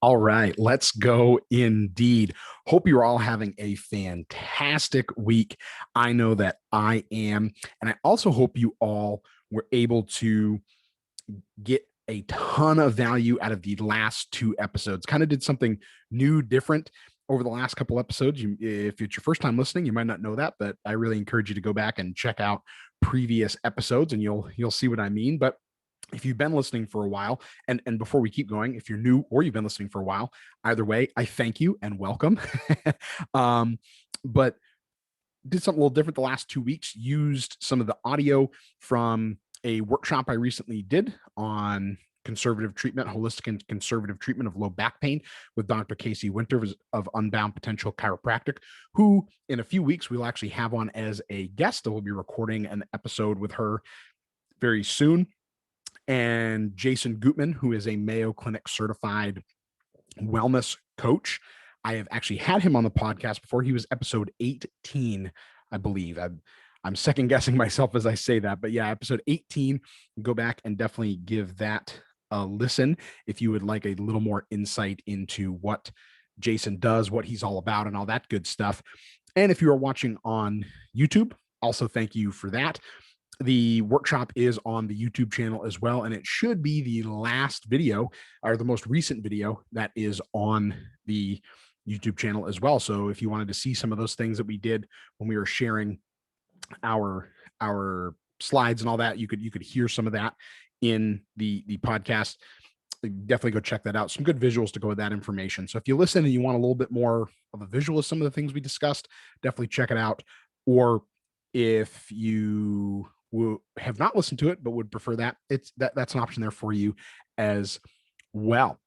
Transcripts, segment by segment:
All right, let's go indeed. Hope you're all having a fantastic week. I know that I am. And I also hope you all were able to get a ton of value out of the last two episodes. Kind of did something new, different over the last couple episodes. If it's your first time listening, you might not know that, but I really encourage you to go back and check out previous episodes and you'll see what I mean. But if you've been listening for a while, and before we keep going, if you're new or you've been listening for a while, either way, I thank you and welcome. But did something a little different the last 2 weeks, used some of the audio from a workshop I recently did on conservative treatment, holistic and conservative treatment of low back pain with Dr. Casey Winter of Unbound Potential Chiropractic, who in a few weeks we'll actually have on as a guest. We'll be recording an episode with her very soon. And Jason Gutman, who is a Mayo Clinic certified wellness coach. I have actually had him on the podcast before. He was episode 18, I believe. I'm second guessing myself as I say that, but yeah, episode 18. Go back and definitely give that a listen if you would like a little more insight into what Jason does, what he's all about, and all that good stuff. And if you are watching on YouTube, also thank you for that. The workshop is on the YouTube channel as well, and it should be the last video or the most recent video that is on the YouTube channel as well. So if you wanted to see some of those things that we did when we were sharing our slides and all that, you could hear some of that in the podcast. Definitely go check that out. Some good visuals to go with that information. So if you listen and you want a little bit more of a visual of some of the things we discussed, definitely check it out. Or if you have not listened to it but would prefer that, that's an option there for you as well.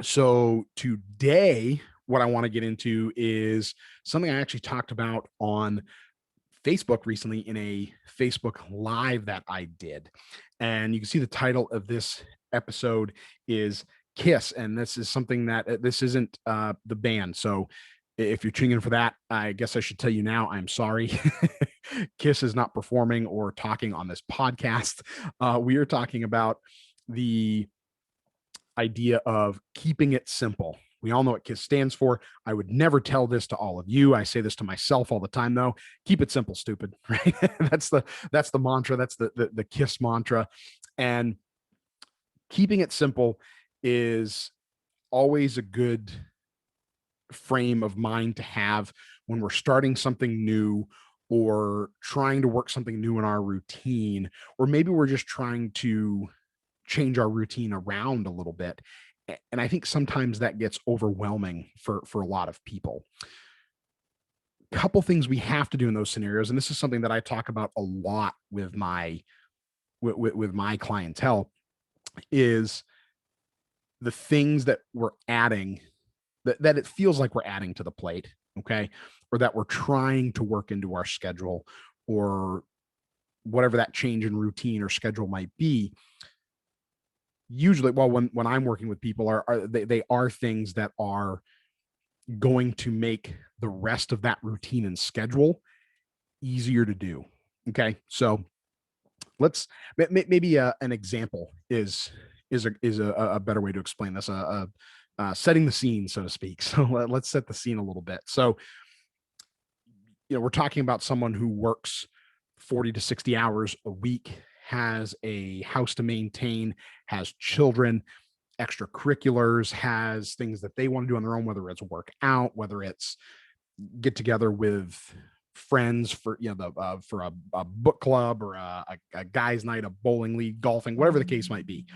So today, what I want to get into is something I actually talked about on Facebook recently in a Facebook Live that I did. And you can see the title of this episode is K.I.S.S. And this is something that this isn't the band. So if you're tuning in for that, I guess I should tell you now, I'm sorry. K.I.S.S is not performing or talking on this podcast. We are talking about the idea of keeping it simple. We all know what K.I.S.S stands for. I would never tell this to all of you. I say this to myself all the time, though. Keep it simple, stupid. Right? That's the mantra. That's the K.I.S.S mantra. And keeping it simple is always a good frame of mind to have when we're starting something new or trying to work something new in our routine, or maybe we're just trying to change our routine around a little bit. And I think sometimes that gets overwhelming for a lot of people. Couple things we have to do in those scenarios, and this is something that I talk about a lot with my clientele, is the things that we're adding that it feels like we're adding to the plate, okay, or that we're trying to work into our schedule, or whatever that change in routine or schedule might be. Usually, well, when I'm working with people, they are things that are going to make the rest of that routine and schedule easier to do. Okay, so let's maybe an example is a better way to explain this. Setting the scene, so to speak. So let's set the scene a little bit. So, we're talking about someone who works 40 to 60 hours a week, has a house to maintain, has children, extracurriculars, has things that they want to do on their own, whether it's work out, whether it's get together with friends for for a book club or a guys' night, a bowling league, golfing, whatever the case might be.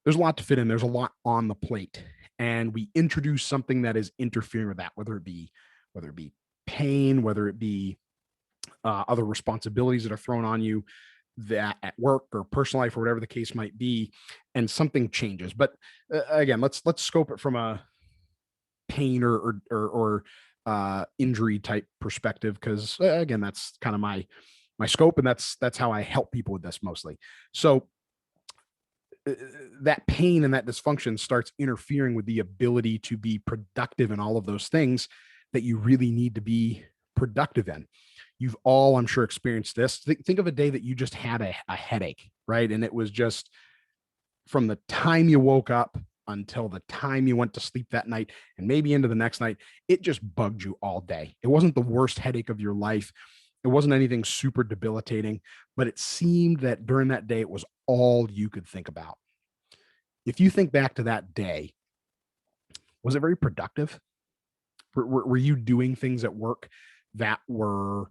There's a lot to fit in. There's a lot on the plate, and we introduce something that is interfering with that, whether it be pain, whether it be other responsibilities that are thrown on you, that at work or personal life or whatever the case might be, and something changes. But again, let's scope it from a pain or injury type perspective, because again, that's kind of my scope, and that's how I help people with this mostly. So that pain and that dysfunction starts interfering with the ability to be productive in all of those things that you really need to be productive in. You've all, I'm sure, experienced this. Think of a day that you just had a headache, right? And it was just from the time you woke up until the time you went to sleep that night and maybe into the next night. It just bugged you all day. It wasn't the worst headache of your life. It wasn't anything super debilitating, but it seemed that during that day, it was all you could think about. If you think back to that day, was it very productive? Were you doing things at work that were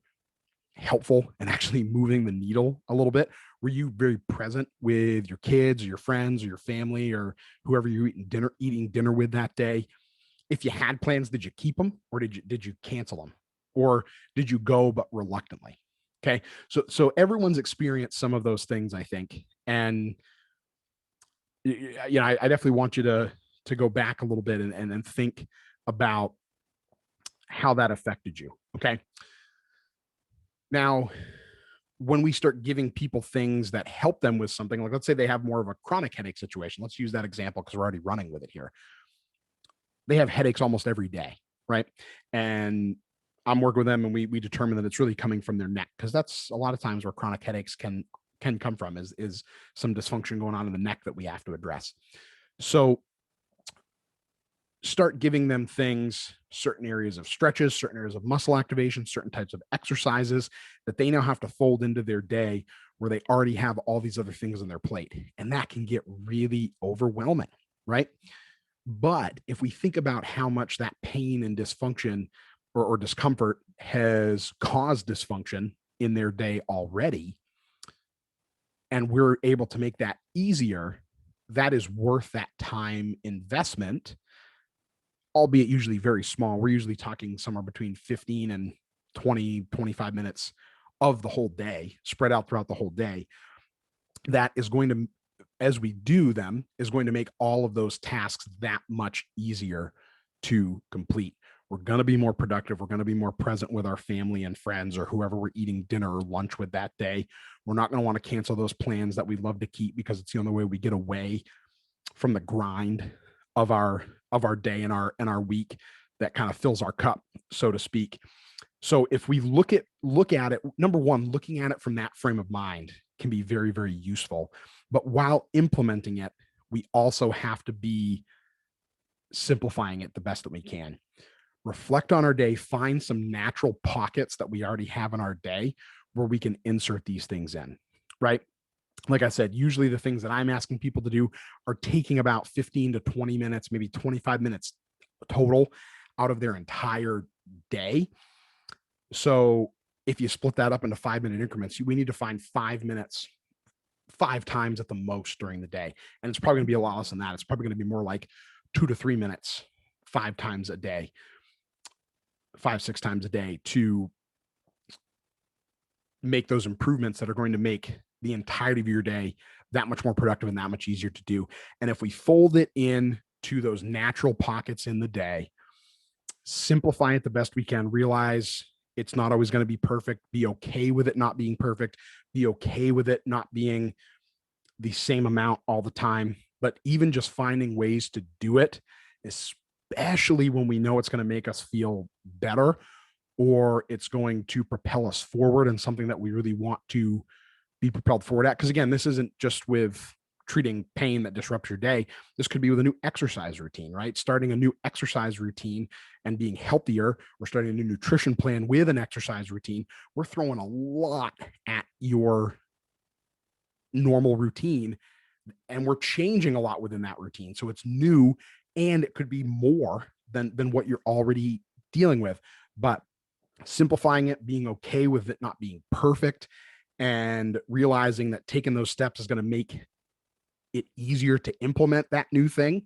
helpful and actually moving the needle a little bit? Were you very present with your kids or your friends or your family or whoever you're eating dinner with that day? If you had plans, did you keep them or did you cancel them? Or did you go but reluctantly? Okay. So everyone's experienced some of those things, I think. And I definitely want you to go back a little bit and think about how that affected you. Okay. Now, when we start giving people things that help them with something, like let's say they have more of a chronic headache situation. Let's use that example because we're already running with it here. They have headaches almost every day, right? And I'm working with them and we determine that it's really coming from their neck, because that's a lot of times where chronic headaches can come from, is some dysfunction going on in the neck that we have to address. So start giving them things, certain areas of stretches, certain areas of muscle activation, certain types of exercises that they now have to fold into their day, where they already have all these other things on their plate. And that can get really overwhelming, right? But if we think about how much that pain and dysfunction or discomfort has caused dysfunction in their day already, and we're able to make that easier, that is worth that time investment, albeit usually very small. We're usually talking somewhere between 15 and 20, 25 minutes of the whole day, spread out throughout the whole day. That is going to, as we do them, is going to make all of those tasks that much easier to complete. We're going to be more productive. We're going to be more present with our family and friends or whoever we're eating dinner or lunch with that day. We're not going to want to cancel those plans that we love to keep, because it's the only way we get away from the grind of our day and our week that kind of fills our cup, so to speak. So if we look at it, number one, looking at it from that frame of mind can be very, very useful. But while implementing it, we also have to be simplifying it the best that we can. Reflect on our day, find some natural pockets that we already have in our day where we can insert these things in, right? Like I said, usually the things that I'm asking people to do are taking about 15 to 20 minutes, maybe 25 minutes total out of their entire day. So if you split that up into 5-minute increments, we need to find 5 minutes 5 times at the most during the day. And it's probably going to be a lot less than that. It's probably going to be more like 2 to 3 minutes 5 times a day, 5, 6 times a day, to make those improvements that are going to make the entirety of your day that much more productive and that much easier to do. And if we fold it in to those natural pockets in the day, simplify it the best we can, realize it's not always going to be perfect, be okay with it not being perfect, be okay with it not being the same amount all the time, but even just finding ways to do it, especially when we know it's going to make us feel better or it's going to propel us forward and something that we really want to be propelled forward at. Because again, this isn't just with treating pain that disrupts your day. This could be with a new exercise routine, right? Starting a new exercise routine and being healthier. We're starting a new nutrition plan with an exercise routine. We're throwing a lot at your normal routine, and we're changing a lot within that routine. So it's new, and it could be more than what you're already dealing with. But simplifying it, being okay with it not being perfect, and realizing that taking those steps is going to make it easier to implement that new thing.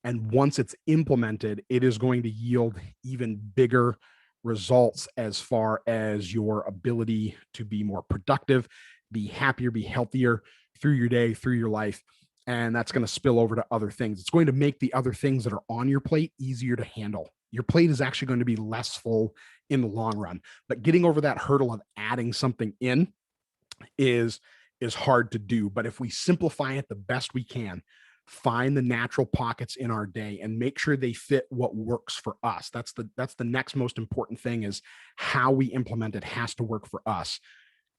And once it's implemented, it is going to yield even bigger results as far as your ability to be more productive, be happier, be healthier through your day, through your life. And that's going to spill over to other things. It's going to make the other things that are on your plate easier to handle. Your plate is actually going to be less full in the long run. But getting over that hurdle of adding something in is hard to do. But if we simplify it the best we can, find the natural pockets in our day and make sure they fit what works for us. That's the next most important thing, is how we implement it has to work for us.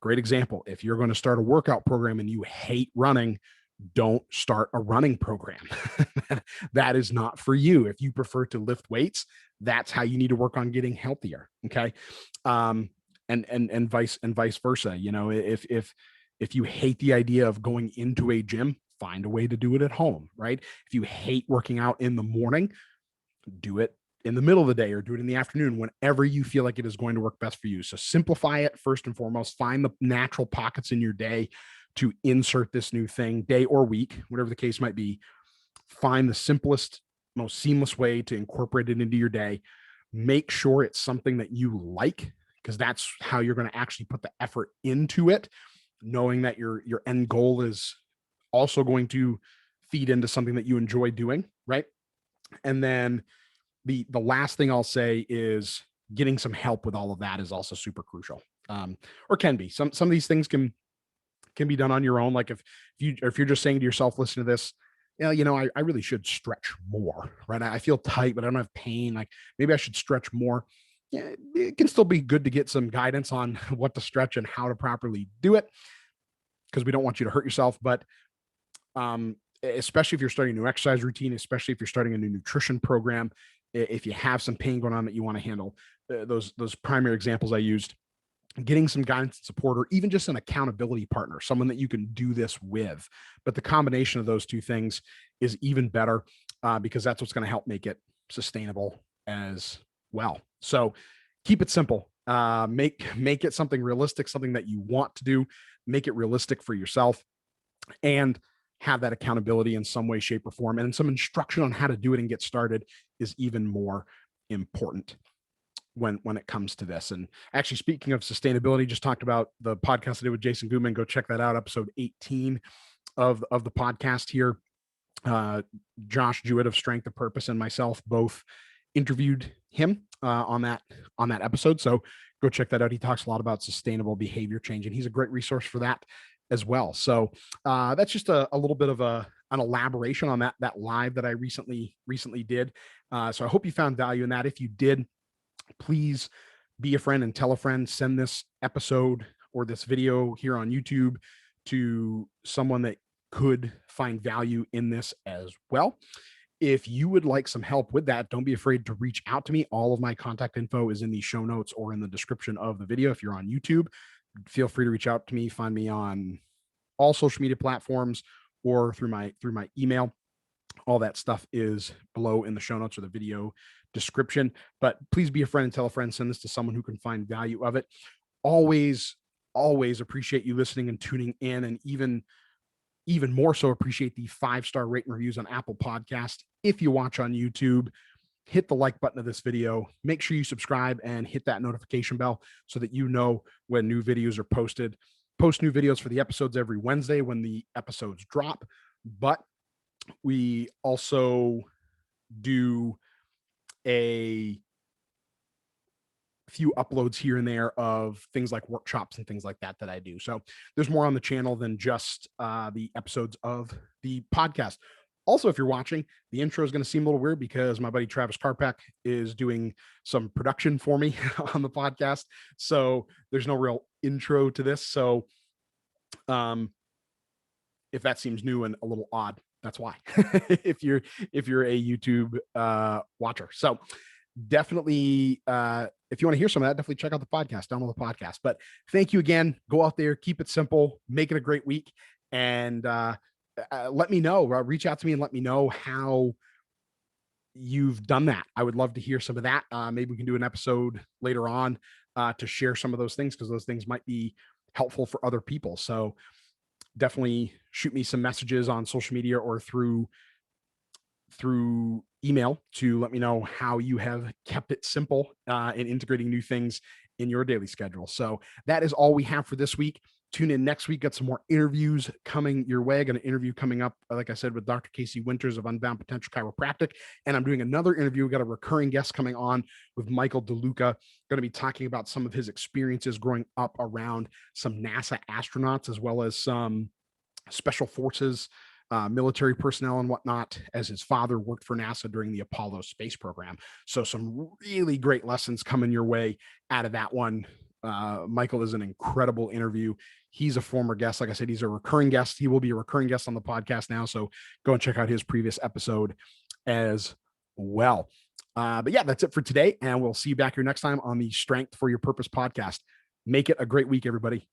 Great example. If you're going to start a workout program and you hate running, don't start a running program. That is not for you. If you prefer to lift weights, that's how you need to work on getting healthier. Okay. Um, and vice versa. You know, if you hate the idea of going into a gym, find a way to do it at home, right? If you hate working out in the morning, do it in the middle of the day or do it in the afternoon, whenever you feel like it is going to work best for you. So simplify it first and foremost. Find the natural pockets in your day to insert this new thing, day or week, whatever the case might be. Find the simplest, most seamless way to incorporate it into your day. Make sure it's something that you like, because that's how you're going to actually put the effort into it, knowing that your end goal is also going to feed into something that you enjoy doing, right? And then the last thing I'll say is getting some help with all of that is also super crucial. Or can be. Some of these things can be done on your own. Like if you're just saying to yourself, listen to this, I really should stretch more, right? I feel tight, but I don't have pain. Like maybe I should stretch more. Yeah, it can still be good to get some guidance on what to stretch and how to properly do it, because we don't want you to hurt yourself. But especially if you're starting a new exercise routine, especially if you're starting a new nutrition program, if you have some pain going on that you want to handle, those primary examples I used, getting some guidance and support, or even just an accountability partner, someone that you can do this with. But the combination of those two things is even better, because that's what's going to help make it sustainable as well. So keep it simple. Make it something realistic, something that you want to do. Make it realistic for yourself, and have that accountability in some way, shape, or form. And some instruction on how to do it and get started is even more important when it comes to this. And actually, speaking of sustainability, just talked about the podcast I did with Jason Goodman. Go check that out, episode 18 of the podcast here. Josh Jewett of Strength of Purpose and myself both interviewed him on that episode. So go check that out. He talks a lot about sustainable behavior change, and he's a great resource for that as well. So that's just a little bit of an elaboration on that live that I recently did. So I hope you found value in that. If you did, please be a friend and tell a friend. Send this episode or this video here on YouTube to someone that could find value in this as well. If you would like some help with that, don't be afraid to reach out to me. All of my contact info is in the show notes or in the description of the video. If you're on YouTube, feel free to reach out to me. Find me on all social media platforms or through my email. All that stuff is below in the show notes or the video description. But please be a friend and tell a friend. Send this to someone who can find value of it. Always appreciate you listening and tuning in, and even more so appreciate the 5-star rate and reviews on Apple Podcast. If you watch on YouTube, hit the like button of this video. Make sure you subscribe and hit that notification bell so that you know when new videos are posted. Post new videos for the episodes every Wednesday when the episodes drop. But we also do a few uploads here and there of things like workshops and things like that I do. So there's more on the channel than just the episodes of the podcast. Also, if you're watching, the intro is going to seem a little weird because my buddy Travis Karpak is doing some production for me on the podcast. So there's no real intro to this. So if that seems new and a little odd, that's why. if you're a YouTube watcher. So definitely, if you want to hear some of that, definitely check out the podcast, download the podcast. But thank you again. Go out there, keep it simple, make it a great week, and let me know. Reach out to me and let me know how you've done that. I would love to hear some of that. Maybe we can do an episode later on to share some of those things, because those things might be helpful for other people. So definitely shoot me some messages on social media or through email to let me know how you have kept it simple in integrating new things in your daily schedule. So that is all we have for this week. Tune in next week. Got some more interviews coming your way. Got an interview coming up, like I said, with Dr. Casey Winters of Unbound Potential Chiropractic. And I'm doing another interview. We got a recurring guest coming on with Michael DeLuca. Going to be talking about some of his experiences growing up around some NASA astronauts, as well as some special forces, military personnel and whatnot, as his father worked for NASA during the Apollo space program. So some really great lessons coming your way out of that one. Michael is an incredible interview. He's a former guest. Like I said, he's a recurring guest. He will be a recurring guest on the podcast now. So go and check out his previous episode as well. But yeah, that's it for today. And we'll see you back here next time on the Strength for Your Purpose podcast. Make it a great week, everybody.